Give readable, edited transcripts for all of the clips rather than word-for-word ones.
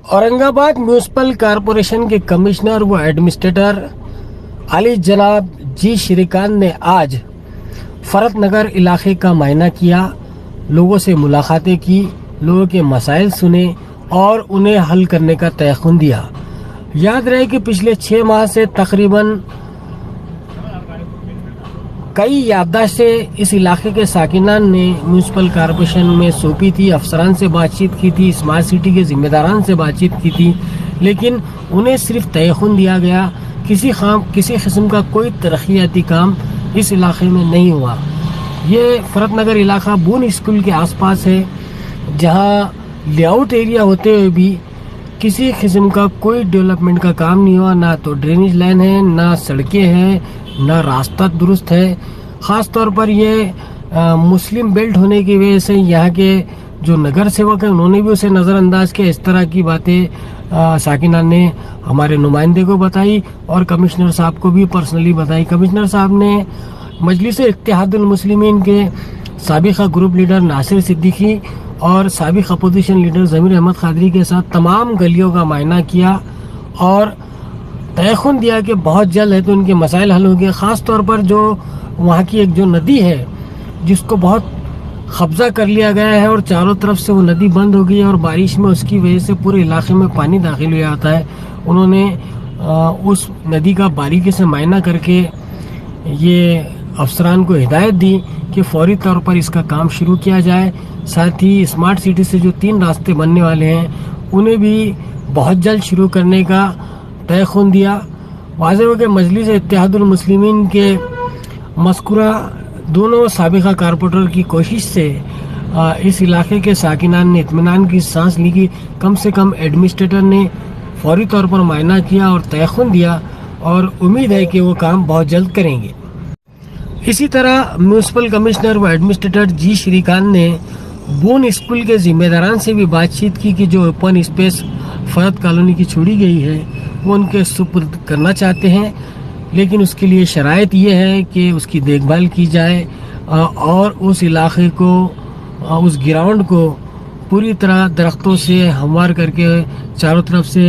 Aurangabad municipal corporation के commissioner व administrator Ali जनाब जी श्रीकांत ने आज फरत नगर इलाके का मायना किया, लोगों से मुलाकातें की, लोगों के मसाइल सुने और उन्हें हल करने का तयख्खुन दिया। याद रहे कि पिछले 6 माह से तकरीबन कई याददाश्तें इस इलाके के साकिनान ने म्यूनिसिपल कॉरपोरेशन में सौंपी थी, अफसरान से बातचीत की थी, स्मार्ट सिटी के जिम्मेदारान से बातचीत की थी, लेकिन उन्हें सिर्फ तयख्खुन दिया गया। किसी किस्म का कोई तरक्याती काम इस इलाके में नहीं हुआ। ये फरत नगर इलाका बून स्कूल के आसपास है, जहां लेआउट एरिया होते हुए भी किसी किस्म का कोई डेवलपमेंट का काम नहीं हुआ। ना तो ड्रेनेज लाइन है, ना सड़कें हैं, ना रास्ता दुरुस्त है। ख़ास तौर पर ये मुस्लिम बेल्ट होने की वजह से यहाँ के जो नगर सेवक हैं उन्होंने भी उसे नज़रअंदाज किया। इस तरह की बातें साकिना ने हमारे नुमाइंदे को बताई और कमिश्नर साहब को भी पर्सनली बताई। कमिश्नर साहब ने मजलिस इत्तेहादुल मुस्लिमीन के साबिक़ा ग्रुप लीडर नासिर सिद्दीकी और साबिक़ अपोजिशन लीडर ज़मीर अहमद क़ादरी के साथ तमाम गलियों का मायना किया और तयख्खुन दिया कि बहुत जल्द है तो उनके मसाइल हल होंगे। ख़ास तौर पर जो वहाँ की एक जो नदी है जिसको बहुत कब्ज़ा कर लिया गया है और चारों तरफ से वो नदी बंद हो गई है और बारिश में उसकी वजह से पूरे इलाके में पानी दाखिल हो जाता है। उन्होंने उस नदी का बारीकी से मायना करके ये अफसरान को हिदायत दी कि फौरी तौर पर इसका काम शुरू किया जाए। साथ ही स्मार्ट सिटी से जो 3 रास्ते बनने वाले हैं उन्हें भी बहुत जल्द शुरू करने का तयख्खुन दिया। वाज़ेह हो कि मजलिस इत्तेहादुल मुस्लिमीन के मज़कूरा दोनों साबिक़ा कारपोरेटर की कोशिश से इस इलाके के साकिनान ने इत्मीनान की सांस ली कि कम से कम एडमिनिस्ट्रेटर ने फौरी तौर पर मायना किया और तयख्खुन दिया और उम्मीद है कि वो काम बहुत जल्द करेंगे। इसी तरह म्यूनिसिपल कमिश्नर व एडमिनिस्ट्रेटर जी श्रीकांत ने बून स्कूल के जिम्मेदारान से भी बातचीत की कि जो ओपन स्पेस फरत कॉलोनी की छोड़ी गई है वो उनके सुपुर्द करना चाहते हैं, लेकिन उसके लिए शराइत ये है कि उसकी देखभाल की जाए और उस इलाके को, उस ग्राउंड को पूरी तरह दरख्तों से हमवार करके चारों तरफ से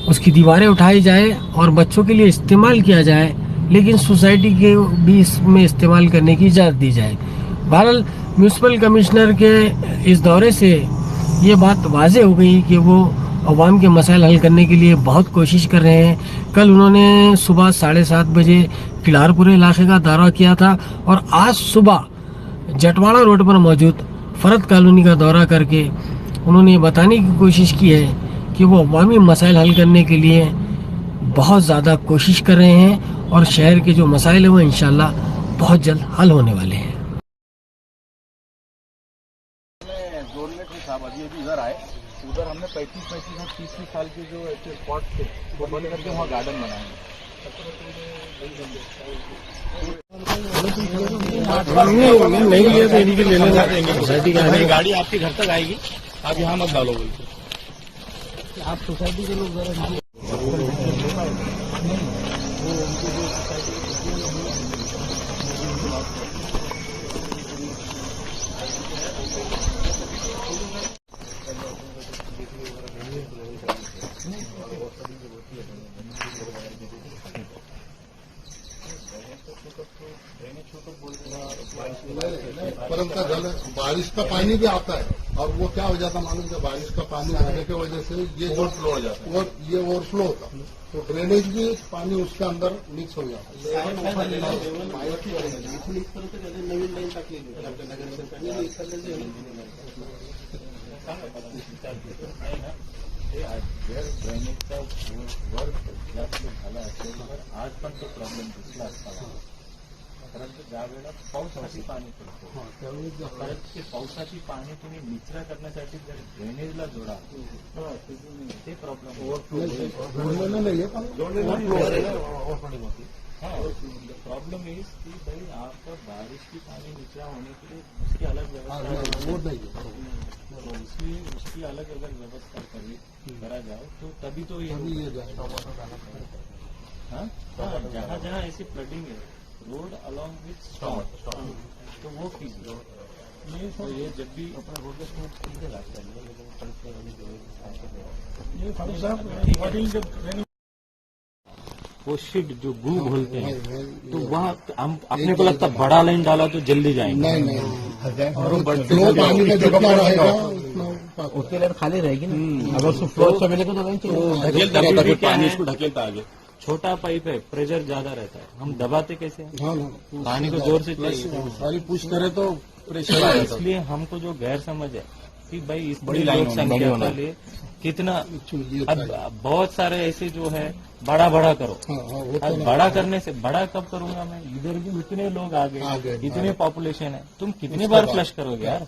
उसकी दीवारें उठाई जाए और बच्चों के लिए इस्तेमाल किया जाए, लेकिन सोसाइटी के भी इसमें इस्तेमाल करने की इजाज़त दी जाए। बहरहाल म्यूनिसिपल कमिश्नर के इस दौरे से ये बात वाज़ेह हो गई कि वो अवाम के मसाइल हल करने के लिए बहुत कोशिश कर रहे हैं। कल उन्होंने सुबह 7:30 बजे किलारपुर इलाके का दौरा किया था और आज सुबह जटवाड़ा रोड पर मौजूद फरत कॉलोनी का दौरा करके उन्होंने बताने की कोशिश की है कि वो अवामी मसाइल हल करने के लिए बहुत ज़्यादा कोशिश कर रहे हैं और शहर के जो मसाइल हैं वो इंशाल्लाह बहुत जल्द हल होने वाले हैं। इधर आए, उधर हमने 35 और 30 साल के जो ऐसे स्पॉट थे वो बंद करके वहाँ गार्डन बनाएंगे। नहीं लिया तो इनके ले लेना, सोसाइटी का गाड़ी आपके घर तक आएगी, आप यहाँ मत डालो बोलते। आप सोसाइटी के लोग जरा परंतु बारिश का पानी भी आता है और वो क्या हो जाता मालूम है, बारिश का पानी आने की वजह से ये ओवरफ्लो हो जाता है और ये ओवरफ्लो होता है तो ड्रेनेज भी पानी उसके अंदर मिक्स हो जाता ड्रेनेजचा वर्क जास्त झाला असेल तर आज पण तो प्रॉब्लेम दिसला असता, परंतु ज्या वेळेला पावसाची पाणी पडतो परत ते पावसाची पाणी तुम्ही निचरा करण्यासाठी जर ड्रेनेजला जोडा ते प्रॉब्लेम प्रॉब्लम इज कि भाई आपका बारिश की पानी निचरा होने के लिए उसकी अलग व्यवस्था उसकी अलग अलग व्यवस्था करा जाए तो तभी तो ये जहाँ जहाँ ऐसी फ्लडिंग है रोड अलॉन्ग विथ स्टॉप तो वो कीजिए। तो ये जब भी वो शीट जो गू बोलते हैं, तो वहाँ हम अपने को लगता है बड़ा लाइन डाला तो जल्दी जाएंगे। नहीं और वो फ्लो पानी का जितना रहेगा उतना उसके लिए खाली रहेगी ना। अगर उसको फ्लो अच्छा मिलेगा तो ढकेलता रहता है, पानी इसको ढकेलता आगे। छोटा पाइप है, प्रेशर ज्यादा रहता है, हम दबाते कैसे हैं? हाँ ना पानी को जोर से चाहिए, सारी पुश करे तो प्रेशर तो आएगा। इसलिए हमको जो गैर समझ है कि भाई इस बड़ी लोक संख्या के लिए कितना, अब बहुत सारे ऐसे जो है बड़ा बड़ा करो। वो अब बड़ा करने से बड़ा कब करूंगा मैं? इधर भी इतने लोग आ गए, इतने पॉपुलेशन है, तुम कितने बार फ्लश करोगे यार?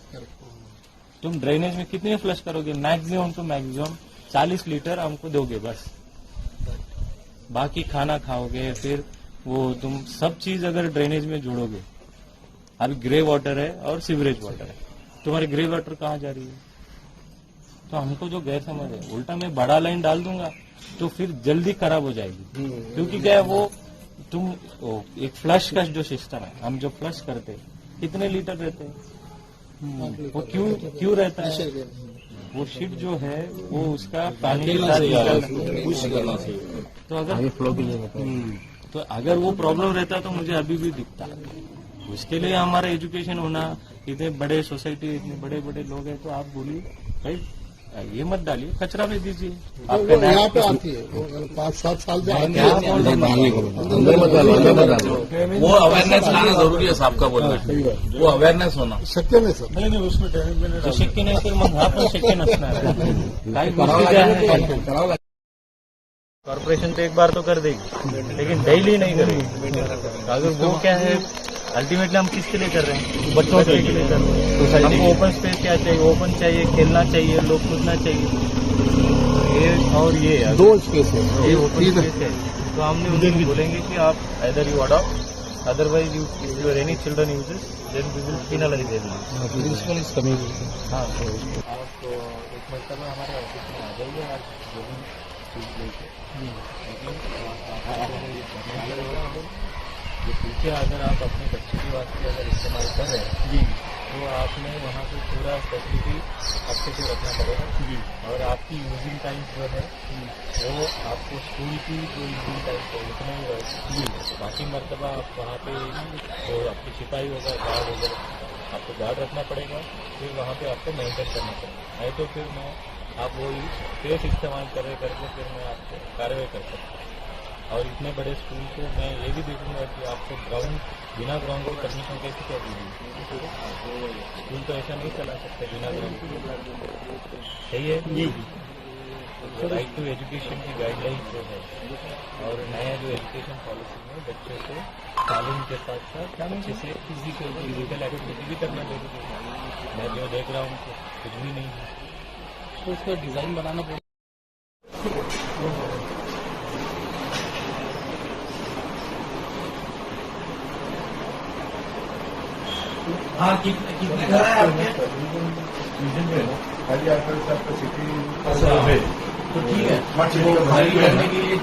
तुम ड्रेनेज में कितने फ्लश करोगे? मैक्सिमम टू मैक्सिमम 40 लीटर हमको दोगे बस। बाकी खाना खाओगे, फिर वो तुम सब चीज अगर ड्रेनेज में जोड़ोगे। अभी ग्रे वाटर है और सीवरेज वाटर है, तुम्हारी ग्रे वाटर कहाँ जा रही है? तो हमको जो गैर समझ है, उल्टा मैं बड़ा लाइन डाल दूंगा तो फिर जल्दी खराब हो जाएगी। क्योंकि क्या है वो एक फ्लश का जो सिस्टम है, हम जो फ्लश करते हैं कितने लीटर रहते हैं, वो क्यों रहता है? वो शीट जो है वो उसका पानी के साथ करना चाहिए। तो अगर फ्लो भी नहीं, तो अगर वो प्रॉब्लम रहता तो मुझे अभी भी दिखता। उसके लिए हमारा एजुकेशन होना, इतने बड़े सोसाइटी, इतने बड़े बड़े लोग हैं, तो आप बोलिए भाई ये मत डालिए, कचरा में दीजिए। वो यहाँ पे आती है, 5-7 साल से आती है। वो अवेयरनेस लाना जरूरी है, साहब का बोलना है, वो अवेयरनेस होना शक्य नाही सर. नहीं उसमें तो शक्य नाही तर मग हा पण शक्य नसणार. काही गोष्टी ज्या आहेत कॉर्पोरेशन तो एक बार तो कर देगी, लेकिन डेली नहीं करेगी. अगर वो क्या है, अल्टीमेटली हम किसके लिए कर रहे हैं? बच्चों के लिए कर रहे हैं. हमको ओपन स्पेस क्या चाहिए? ओपन चाहिए, खेलना चाहिए, लोग कूदना चाहिए. ये और ये 2 स्पेस है. ये ओपन स्पेस है. तो हमने उनको बोलेंगे कि आप either you adopt, otherwise you if you are any children uses, then we will penalize them. Principal is coming. हाँ, तो आप एक मरतबा हमारे ऑफिस में आ जाइए, आज जो भी चीज लेके जो पीछे अगर आप अपने बच्चे के वास्ते अगर इस्तेमाल कर रहे हैं तो आपने वहाँ पे पूरा फैसिलिटी अच्छे से रखना पड़ेगा. और आपकी यूजिंग टाइम जो है वो आपको स्कूल की जो यूजिंग टाइम है उतना ही रहेगा. बाकी मरतबा आप वहाँ पे जो आपकी सिपाही होगा, गार्ड होगा, आपको गार्ड रखना पड़ेगा. फिर वहाँ पे आपको मेंटेन करना पड़ेगा. नहीं तो फिर मैं आप वो स्पेस इस्तेमाल करके फिर मैं आपको कार्रवाई कर सकता हूँ. और इतने बड़े स्कूल को मैं ये भी देखूंगा कि आपको ग्राउंड बिना ग्राउंड को परमिशन कैसे क्या दीजिए. स्कूल तो ऐसा नहीं चला सकते बिना ग्राउंड. सही है. राइट टू एजुकेशन की गाइडलाइंस जो है और नया जो एजुकेशन पॉलिसी में बच्चों को तालीम के साथ साथ अच्छे से फिजिकल एक्टिविटी भी करना जरूरी है. मैं जो देख रहा हूँ कुछ भी नहीं है, तो उसका डिजाइन बनाना पड़ेगा. हाँ कितने घर है आपके? खाली आपका सिटी तो ठीक है, वो खाली करने के लिए